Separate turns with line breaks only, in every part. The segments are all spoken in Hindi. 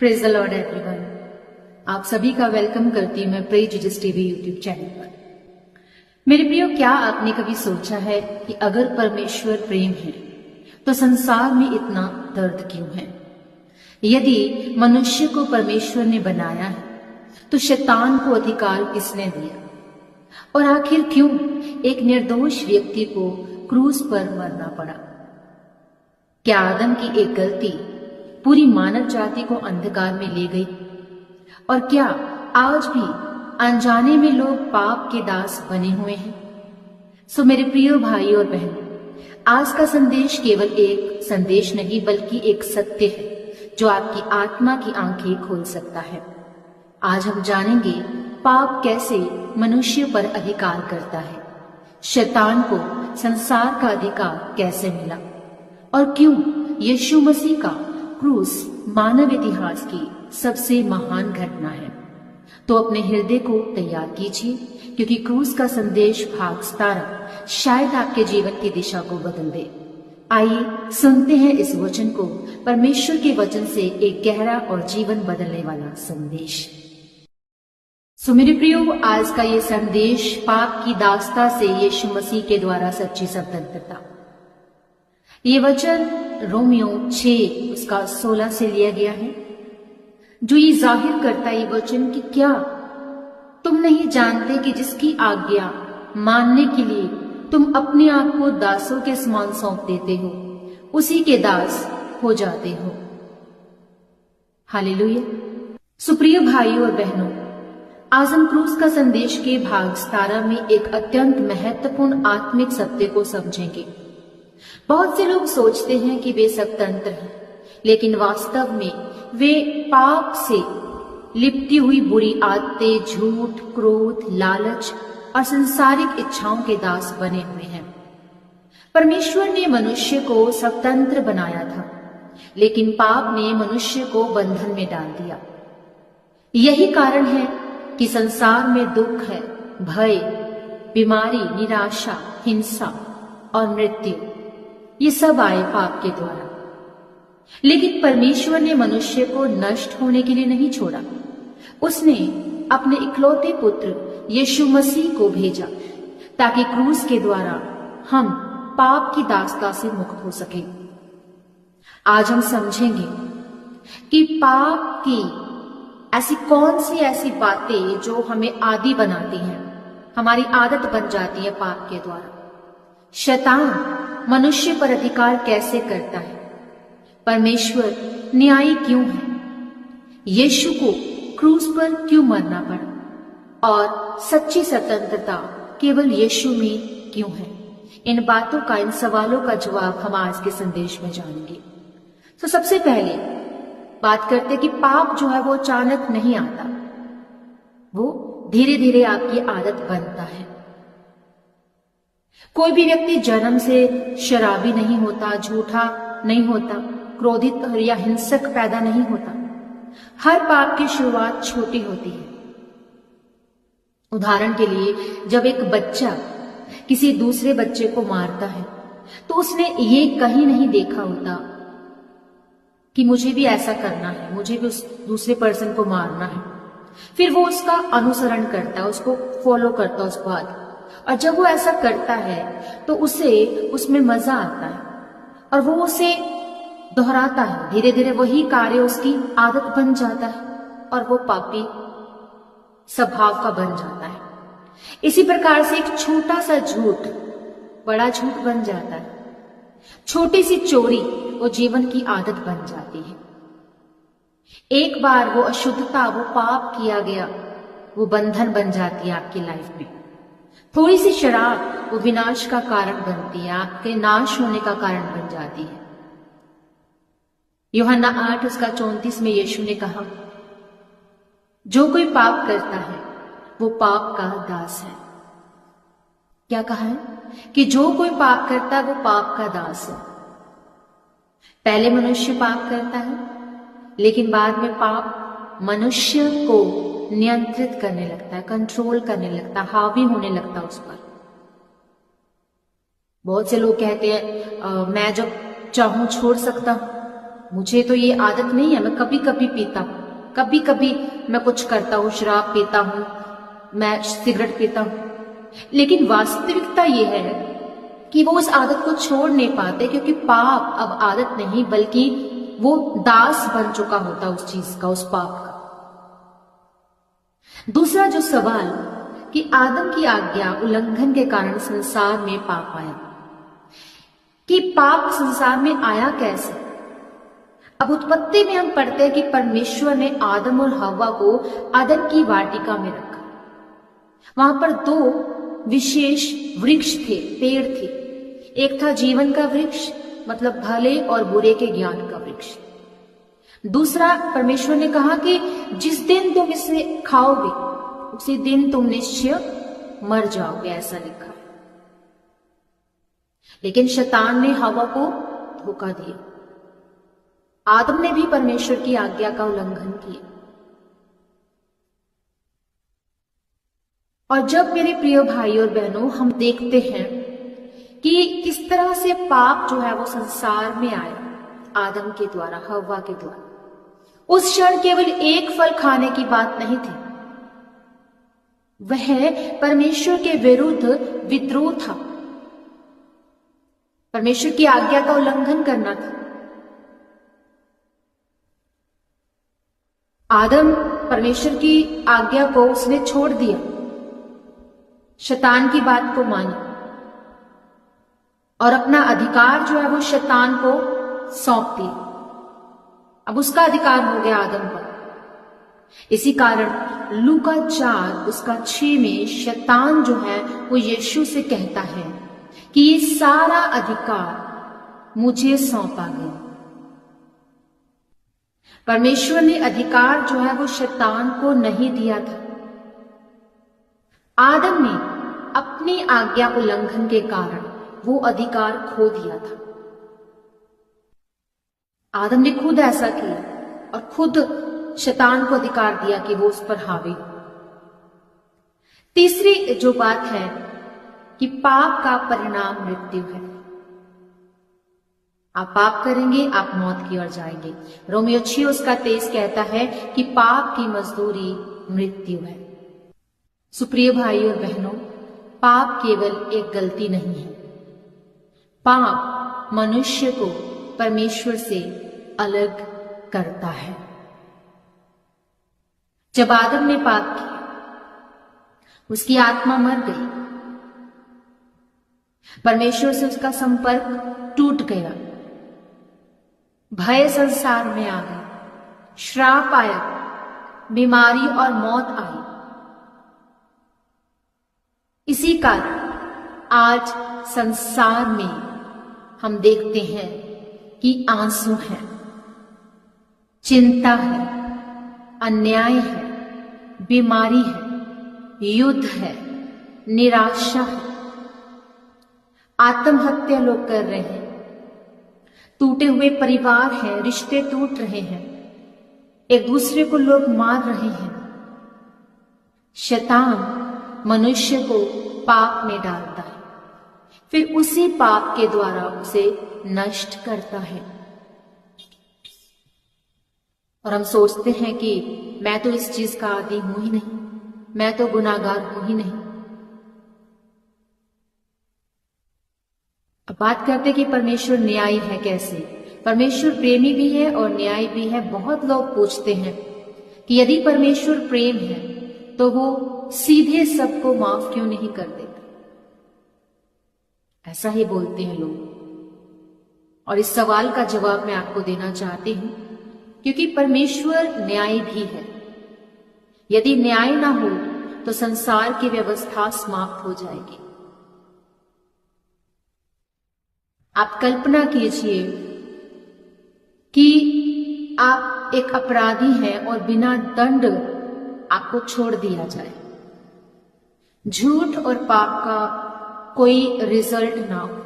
Praise the Lord everyone. आप सभी का वेलकम करती हूँ मैं praise Jesus TV YouTube channel पर। मेरे प्रियो, क्या आपने कभी सोचा है कि अगर परमेश्वर प्रेम है तो संसार में इतना दर्द क्यों है? यदि मनुष्य को परमेश्वर ने बनाया है तो शैतान को अधिकार किसने दिया? और आखिर क्यों एक निर्दोष व्यक्ति को क्रूस पर मरना पड़ा? क्या आदम की एक गलती पूरी मानव जाति को अंधकार में ले गई? और क्या आज भी अनजाने में लोग पाप के दास बने हुए हैं? सो मेरे प्रिय भाई और बहनों, आज का संदेश केवल एक संदेश नहीं बल्कि एक सत्य है जो आपकी आत्मा की आंखें खोल सकता है। आज हम जानेंगे पाप कैसे मनुष्य पर अधिकार करता है, शैतान को संसार का अधिकार कैसे मिला, और क्यों यीशु मसीह का क्रूस मानव इतिहास की सबसे महान घटना है। तो अपने हृदय को तैयार कीजिए, क्योंकि क्रूस का संदेश भाग 17 शायद आपके जीवन की दिशा को बदल दे। आइए सुनते हैं इस वचन को, परमेश्वर के वचन से एक गहरा और जीवन बदलने वाला संदेश। सो मेरे प्रियो, आज का ये संदेश पाप की दास्ता से यीशु मसीह के द्वारा सच्ची स्वतंत्रता। ये वचन रोमियो 6 उसका 16 से लिया गया है, जो ये जाहिर करता है ये वचन कि क्या तुम नहीं जानते कि जिसकी आज्ञा मानने के लिए तुम अपने आप को दासों के समान सौंप देते हो, उसी के दास हो जाते हो। हालेलुया। सुप्रिय भाइयों और बहनों, आज हम क्रूस का संदेश के भाग 17 में एक अत्यंत महत्वपूर्ण आत्मिक सत्य को समझेंगे। बहुत से लोग सोचते हैं कि वे स्वतंत्र हैं, लेकिन वास्तव में वे पाप से लिपटी हुई बुरी आदतें, झूठ, क्रोध, लालच और सांसारिक इच्छाओं के दास बने हुए हैं। परमेश्वर ने मनुष्य को स्वतंत्र बनाया था, लेकिन पाप ने मनुष्य को बंधन में डाल दिया। यही कारण है कि संसार में दुख है, भय, बीमारी, निराशा, हिंसा और मृत्यु, ये सब आए पाप के द्वारा। लेकिन परमेश्वर ने मनुष्य को नष्ट होने के लिए नहीं छोड़ा। उसने अपने इकलौते पुत्र यीशु मसीह को भेजा ताकि क्रूस के द्वारा हम पाप की दास्ता से मुक्त हो सके। आज हम समझेंगे कि पाप की ऐसी कौन सी ऐसी बातें जो हमें आदी बनाती हैं, हमारी आदत बन जाती है पाप के द्वारा। शैतान मनुष्य पर अधिकार कैसे करता है? परमेश्वर न्यायी क्यों है? यीशु को क्रूस पर क्यों मरना पड़ा? और सच्ची स्वतंत्रता केवल यीशु में क्यों है? इन बातों का, इन सवालों का जवाब हम आज के संदेश में जानेंगे। तो सबसे पहले बात करते कि पाप जो है वो अचानक नहीं आता, वो धीरे धीरे आपकी आदत बनता है। कोई भी व्यक्ति जन्म से शराबी नहीं होता, झूठा नहीं होता, क्रोधित या हिंसक पैदा नहीं होता। हर पाप की शुरुआत छोटी होती है। उदाहरण के लिए, जब एक बच्चा किसी दूसरे बच्चे को मारता है तो उसने ये कहीं नहीं देखा होता कि मुझे भी ऐसा करना है, मुझे भी उस दूसरे पर्सन को मारना है। फिर वो उसका अनुसरण करता है, उसको फॉलो करता है उस बात, और जब वो ऐसा करता है तो उसे उसमें मजा आता है और वो उसे दोहराता है। धीरे धीरे वही कार्य उसकी आदत बन जाता है और वो पापी स्वभाव का बन जाता है। इसी प्रकार से एक छोटा सा झूठ बड़ा झूठ बन जाता है। छोटी सी चोरी वो जीवन की आदत बन जाती है। एक बार वो अशुद्धता, वो पाप किया गया, वो बंधन बन जाती है आपकी लाइफ में। थोड़ी सी शराब वो विनाश का कारण बनती है, आपके नाश होने का कारण बन जाती है। यूहन्ना 8 उसका 34 में यीशु ने कहा, जो कोई पाप करता है वो पाप का दास है। क्या कहा है? कि जो कोई पाप करता है वो पाप का दास है। पहले मनुष्य पाप करता है, लेकिन बाद में पाप मनुष्य को नियंत्रित करने लगता है, कंट्रोल करने लगता है, हावी होने लगता है उस पर। बहुत से लोग कहते हैं मैं जब चाहूं छोड़ सकता हूं, मुझे तो ये आदत नहीं है, मैं कभी कभी पीता हूं, कभी कभी मैं कुछ करता हूं, शराब पीता हूं, मैं सिगरेट पीता हूं। लेकिन वास्तविकता ये है कि वो उस आदत को छोड़ नहीं पाते, क्योंकि पाप अब आदत नहीं बल्कि वो दास बन चुका होता उस चीज का, उस पाप का। दूसरा जो सवाल कि आदम की आज्ञा उल्लंघन के कारण संसार में पाप आया, कि पाप संसार में आया कैसे। अब उत्पत्ति में हम पढ़ते हैं कि परमेश्वर ने आदम और हव्वा को अदन की वाटिका में रखा। वहां पर दो विशेष वृक्ष थे, पेड़ थे। एक था जीवन का वृक्ष, मतलब भले और बुरे के ज्ञान का वृक्ष। दूसरा, परमेश्वर ने कहा कि जिस दिन तुम इसे खाओगे उसी दिन तुम निश्चय मर जाओगे, ऐसा लिखा। लेकिन शैतान ने हव्वा को धोखा दिया। आदम ने भी परमेश्वर की आज्ञा का उल्लंघन किया। और जब मेरे प्रिय भाई और बहनों हम देखते हैं कि किस तरह से पाप जो है वो संसार में आया आदम के द्वारा, हव्वा के द्वारा, उस क्षण केवल एक फल खाने की बात नहीं थी, वह परमेश्वर के विरुद्ध विद्रोह था, परमेश्वर की आज्ञा का उल्लंघन करना था। आदम परमेश्वर की आज्ञा को उसने छोड़ दिया, शैतान की बात को माना और अपना अधिकार जो है वो शैतान को सौंप दिया। अब उसका अधिकार हो गया आदम पर। इसी कारण लूका 4 उसका 6 में शैतान जो है वो यीशु से कहता है कि ये सारा अधिकार मुझे सौंपा गया। परमेश्वर ने अधिकार जो है वो शैतान को नहीं दिया था। आदम ने अपनी आज्ञा उल्लंघन के कारण वो अधिकार खो दिया था। आदम ने खुद ऐसा किया और खुद शैतान को अधिकार दिया कि वो उस पर हावी हो। तीसरी जो बात है कि पाप का परिणाम मृत्यु है। आप पाप करेंगे, आप मौत की ओर जाएंगे। रोमियो 6 उसका 23 कहता है कि पाप की मजदूरी मृत्यु है। सुप्रिय भाई और बहनों, पाप केवल एक गलती नहीं है। पाप मनुष्य को परमेश्वर से अलग करता है। जब आदम ने पाप किया, उसकी आत्मा मर गई, परमेश्वर से उसका संपर्क टूट गया, भय संसार में आ गया, श्राप आया, बीमारी और मौत आई। इसी कारण आज संसार में हम देखते हैं कि आंसू है, चिंता है, अन्याय है, बीमारी है, युद्ध है, निराशा है, आत्महत्या लोग कर रहे हैं, टूटे हुए परिवार हैं, रिश्ते टूट रहे हैं, एक दूसरे को लोग मार रहे हैं। शैतान मनुष्य को पाप में डालता है, फिर उसी पाप के द्वारा उसे नष्ट करता है। और हम सोचते हैं कि मैं तो इस चीज का आदी हूं ही नहीं, मैं तो गुनाहगार हूं ही नहीं। अब बात करते कि परमेश्वर न्यायी है कैसे। परमेश्वर प्रेमी भी है और न्यायी भी है। बहुत लोग पूछते हैं कि यदि परमेश्वर प्रेम है तो वो सीधे सबको माफ क्यों नहीं कर देता। ऐसा ही बोलते हैं लोग। और इस सवाल का जवाब मैं आपको देना चाहती हूं, क्योंकि परमेश्वर न्यायी भी है। यदि न्याय ना हो तो संसार की व्यवस्था समाप्त हो जाएगी। आप कल्पना कीजिए कि आप एक अपराधी हैं और बिना दंड आपको छोड़ दिया जाए, झूठ और पाप का कोई रिजल्ट ना हो,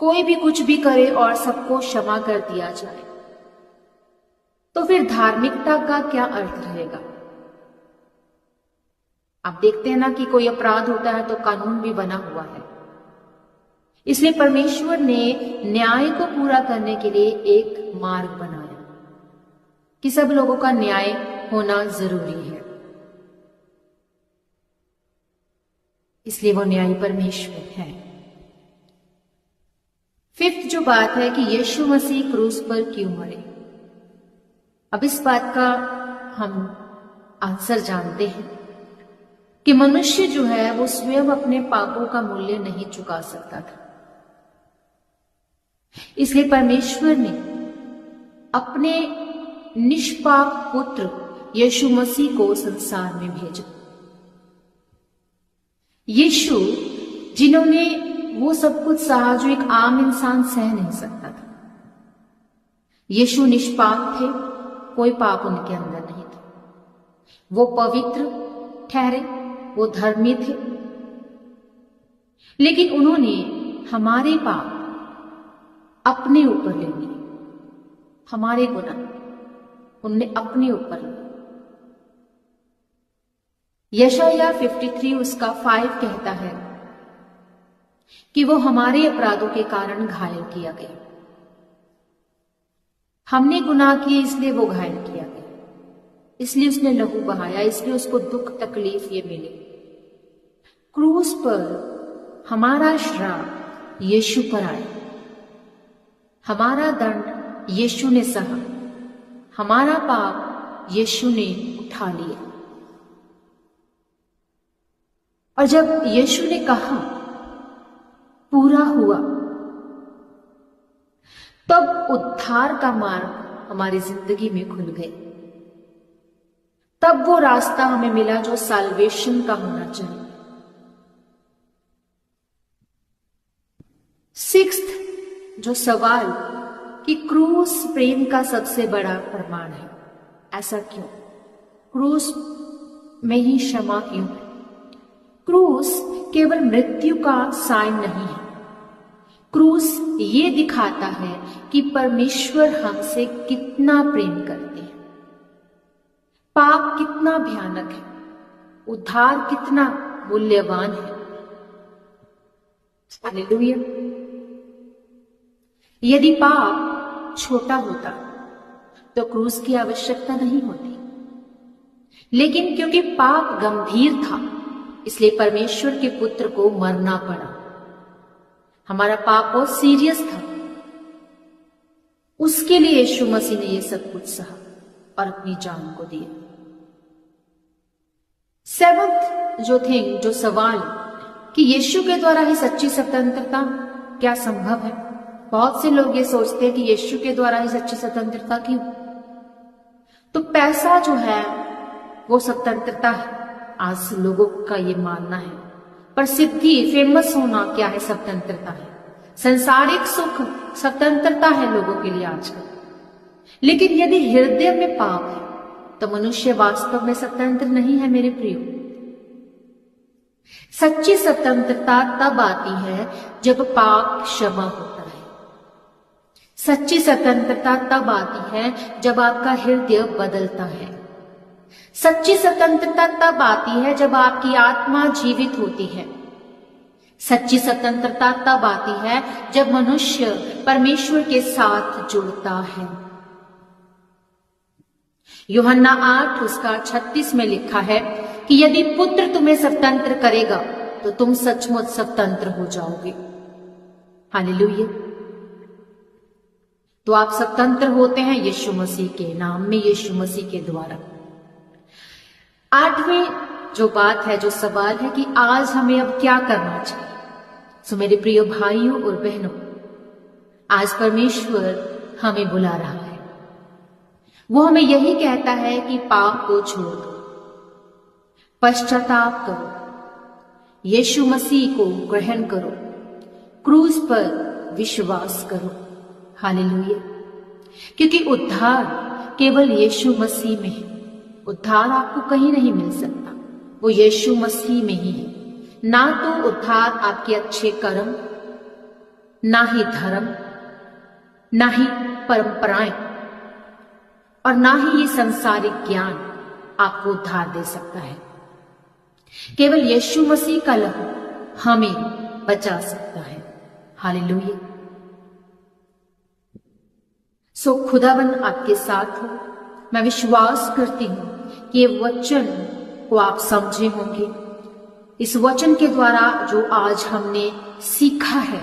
कोई भी कुछ भी करे और सबको क्षमा कर दिया जाए, तो फिर धार्मिकता का क्या अर्थ रहेगा। आप देखते हैं ना कि कोई अपराध होता है तो कानून भी बना हुआ है, इसलिए परमेश्वर ने न्याय को पूरा करने के लिए एक मार्ग बनाया कि सब लोगों का न्याय होना जरूरी है। इसलिए वो न्यायी परमेश्वर है। फिफ्थ जो बात है कि यीशु मसीह क्रूस पर क्यों मरे। अब इस बात का हम आंसर जानते हैं कि मनुष्य जो है वो स्वयं अपने पापों का मूल्य नहीं चुका सकता था। इसलिए परमेश्वर ने अपने निष्पाप पुत्र यीशु मसीह को संसार में भेजा। यीशु जिन्होंने वो सब कुछ सहा जो एक आम इंसान सह नहीं सकता था। यीशु निष्पाप थे, कोई पाप उनके अंदर नहीं था। वो पवित्र ठहरे, वो धर्मी थे, लेकिन उन्होंने हमारे पाप अपने ऊपर ले लिए। हमारे गुनाह उन्होंने अपने ऊपर लिए। यशायाह 53 उसका 5 कहता है कि वो हमारे अपराधों के कारण घायल किया गया। हमने गुनाह किए इसलिए वो घायल किया गया, इसलिए उसने लहू बहाया, इसलिए उसको दुख तकलीफ ये मिली। क्रूस पर हमारा श्राप यीशु पर आया, हमारा दंड यीशु ने सहा, हमारा पाप यीशु ने उठा लिया। और जब यीशु ने कहा पूरा हुआ, तब उद्धार का मार्ग हमारी जिंदगी में खुल गए। तब वो रास्ता हमें मिला जो साल्वेशन का होना चाहिए। सिक्स्थ जो सवाल कि क्रूस प्रेम का सबसे बड़ा प्रमाण है, ऐसा क्यों? क्रूस में ही क्षमा क्यों है? क्रूस केवल मृत्यु का साइन नहीं है। क्रूस ये दिखाता है कि परमेश्वर हमसे कितना प्रेम करते हैं, पाप कितना भयानक है, उद्धार कितना मूल्यवान है। हालेलुया। यदि पाप छोटा होता तो क्रूस की आवश्यकता नहीं होती, लेकिन क्योंकि पाप गंभीर था इसलिए परमेश्वर के पुत्र को मरना पड़ा। हमारा पाप बहुत सीरियस था, उसके लिए यीशु मसीह ने यह सब कुछ सहा और अपनी जान को दिया। सेवंथ जो थिंग जो सवाल कि यीशु के द्वारा ही सच्ची स्वतंत्रता क्या संभव है। बहुत से लोग ये सोचते हैं कि यीशु के द्वारा ही सच्ची स्वतंत्रता क्यों? तो पैसा जो है वो स्वतंत्रता है, आज लोगों का ये मानना है। प्रसिद्धि, फेमस होना क्या है? स्वतंत्रता है। संसारिक सुख स्वतंत्रता है लोगों के लिए आजकल। लेकिन यदि हृदय में पाप है तो मनुष्य वास्तव में स्वतंत्र नहीं है। मेरे प्रियो, सच्ची स्वतंत्रता तब आती है जब पाप क्षमा होता है। सच्ची स्वतंत्रता तब आती है जब आपका हृदय बदलता है। सच्ची स्वतंत्रता तब आती है जब आपकी आत्मा जीवित होती है। सच्ची स्वतंत्रता तब आती है जब मनुष्य परमेश्वर के साथ जुड़ता है। यूहन्ना 8 उसका 36 में लिखा है कि यदि पुत्र तुम्हें स्वतंत्र करेगा तो तुम सचमुच स्वतंत्र हो जाओगे। हालेलुया। तो आप स्वतंत्र होते हैं यीशु मसीह के नाम में, यीशु मसीह के द्वारा। आठवीं जो बात है, जो सवाल है कि आज हमें अब क्या करना चाहिए। सो मेरे प्रिय भाइयों और बहनों, आज परमेश्वर हमें बुला रहा है। वो हमें यही कहता है कि पाप को छोड़ दो, पश्चाताप करो, यीशु मसीह को ग्रहण करो, क्रूस पर विश्वास करो। हालेलुया। क्योंकि उद्धार केवल यीशु मसीह में है। उद्धार आपको कहीं नहीं मिल सकता, वो यीशु मसीह में ही है। ना तो उद्धार आपके अच्छे कर्म, ना ही धर्म, ना ही परंपराएं, और ना ही ये संसारिक ज्ञान आपको उद्धार दे सकता है। केवल यीशु मसीह का लहू हमें बचा सकता है। हालेलुया। सो खुदाबंद आपके साथ हो। मैं विश्वास करती हूं कि ये वचन को आप समझे होंगे। इस वचन के द्वारा जो आज हमने सीखा है,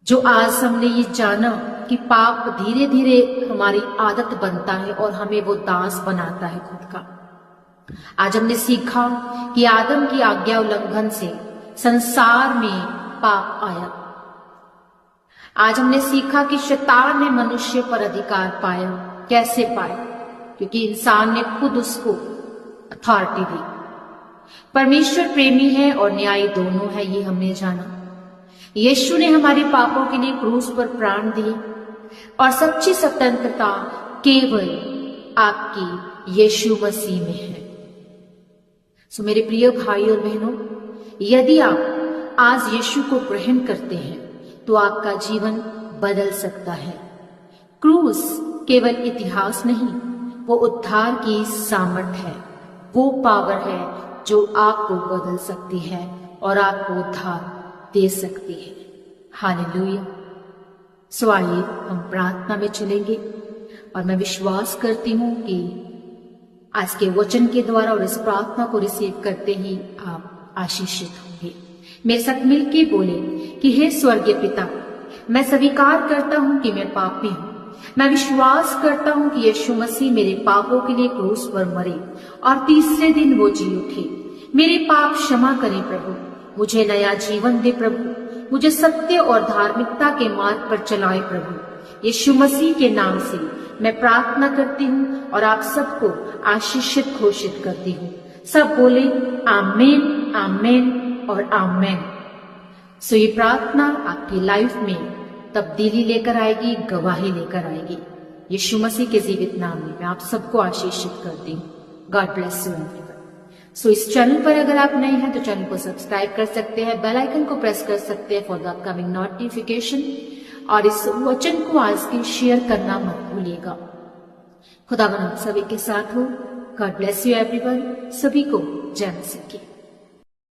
जो आज हमने ये जाना कि पाप धीरे धीरे हमारी आदत बनता है और हमें वो दास बनाता है खुद का। आज हमने सीखा कि आदम की आज्ञा उल्लंघन से संसार में पाप आया। आज हमने सीखा कि शैतान ने मनुष्य पर अधिकार पाया। कैसे पाया? क्योंकि इंसान ने खुद उसको अथॉरिटी दी। परमेश्वर प्रेमी है और न्यायी दोनों है, ये हमने जाना। यीशु ने हमारे पापों के लिए क्रूस पर प्राण दिए और सच्ची स्वतंत्रता केवल आपकी यीशु मसीह में है। सो मेरे प्रिय भाई और बहनों, यदि आप आज यीशु को ग्रहण करते हैं तो आपका जीवन बदल सकता है। क्रूस केवल इतिहास नहीं, वो उद्धार की सामर्थ है, वो पावर है जो आपको बदल सकती है और आपको उद्धार दे सकती है। हालेलुया। सो आइए हम प्रार्थना में चलेंगे और मैं विश्वास करती हूं कि आज के वचन के द्वारा और इस प्रार्थना को रिसीव करते ही आप आशीषित होंगे। मेरे साथ मिलके बोले कि हे स्वर्गीय पिता, मैं स्वीकार करता हूं कि मैं पापी हूं। मैं विश्वास करता हूं कि यीशु मसीह मेरे पापों के लिए क्रूस पर मरे और तीसरे दिन वो जी उठे। मेरे पाप क्षमा करें प्रभु, मुझे नया जीवन दे प्रभु, मुझे सत्य और धार्मिकता के मार्ग पर चलाए प्रभु। यीशु मसीह के नाम से मैं प्रार्थना करती हूँ और आप सबको आशीषित घोषित करती हूँ। सब बोले आमेन, आमेन और आमेन। सो ये प्रार्थना आपकी लाइफ में तब्दीली लेकर आएगी, गवाही लेकर आएगी। यीशु मसीह के जीवित नाम में मैं आप सबको आशीषित करती हूँ। God bless you everyone. So इस चैनल पर अगर आप नए हैं तो चैनल को सब्सक्राइब कर सकते हैं, बेल आइकन को प्रेस कर सकते हैं फॉर द अपकमिंग नोटिफिकेशन, और इस वचन को आज के शेयर करना मत भूलिएगा। खुदावन आप सभी के साथ हो। God bless you everyone. सभी को जय मसीह की।